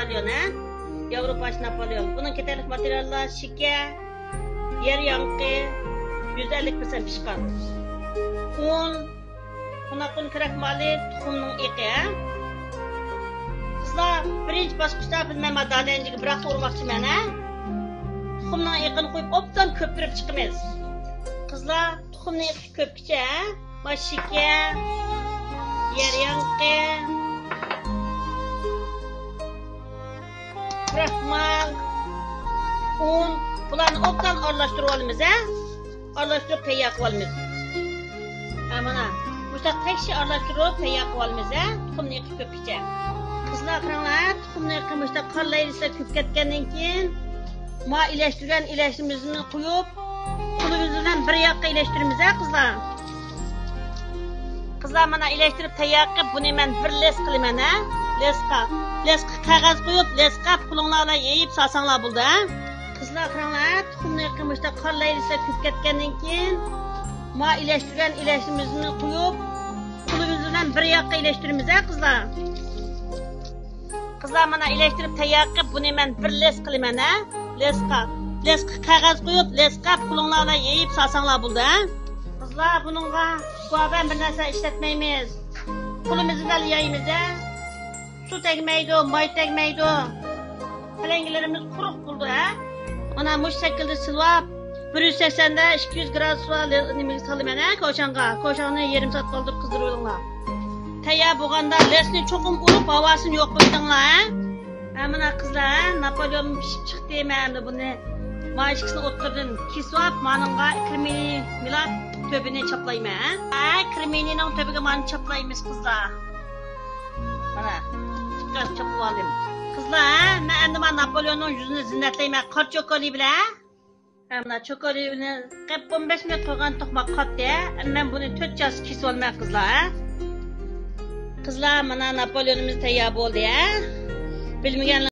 Napolyon, ha? Yevropaş Napolyon. Bunun ketelik materyallar şeker, yer yankı, 150% pişkan. Un, bunakun krakmali, tuxumning iqi, ha? Qizlar, birinchi bosqichda bilmay madalenjiga bir hafta urmoqchiman, ha? Tuxumning iqini qo'yib, obdan ko'pirib chiqamiz. Qizlar, tuxumning iqi ko'pkicha, ha? Va şeker, yer yankı, kraxmal, un, bularni obdan aralashtirib olamiz, ha? Aralashtirib tayyor qilib olamiz. Mana, bushta tashni aralashtirib tayyor qilib olamiz, ha? Tuxumni iqi ko'pkicha. Qizlar qaranglar, tuxumni iqi bushta qarlaysa ko'p ketgandan keyin ma ilashtirgan ilashimizni qo'yib, qo'limiz bilan bir yoqqa ilashtiramiz, ha, qizlar? Qizlar mana ilashtirib tayyor qilib, buni men bir les qilaman, ha? Lesqa qog'oz qo'yib, lesqa qo'linglarga yeyib salsanglar bo'ldi, ha? Qizlar qaranglar, tuxumni iqi bushta qarlaysa ko'p ketgandan keyin ma ilashtirgan ilashimizni qo'yib, qo'limiz bilan bir yoqqa ilashtiramiz, ha, qizlar? Qizlar mana ilashtirib tayyor qilib, buni men bir les qilaman, ha? Lesqa qog'oz qo'yib, lesqa qo'linglarga yeyib salsanglar bo'ldi, ha? Qizlar, buningga qo'aban bir narsa ishlatmaymiz. Qo'limiz bilan yeymiz, ha? Su tegmaydi, moy tegmaydi. Palangalarimiz quruq bo'ldi, ha? Mana mush shaklda silab 180 da 200 gradus nimaga solaman, ha, ko'shangni yarim soat qoldirib qizdirib olinglar. Tayyor bo'lganda lesni cho'qim urib, havosini yo'q qo'ydinglar, ha? Mana qizlar, Napolyon pishib chiqdi, men buni mashqisini o'ttirdim, kesib, menga kremini milab töbini chaplayman, ha? Kreminining töbiga meni chaplaymiz, qizlar. Mana, chiqqan chapib oldim. Qizlar, men endi Napolyonning yuzini zinnatlayman, qor cho'koli bilan. Mana cho'kolini 15 minut qo'ygan to'qmoq qotdi. Men buni 4 jas kesib olman, qizlar. Qizlar, mana Napolyonimiz tayyor bo'ldi, ha? Bilmagan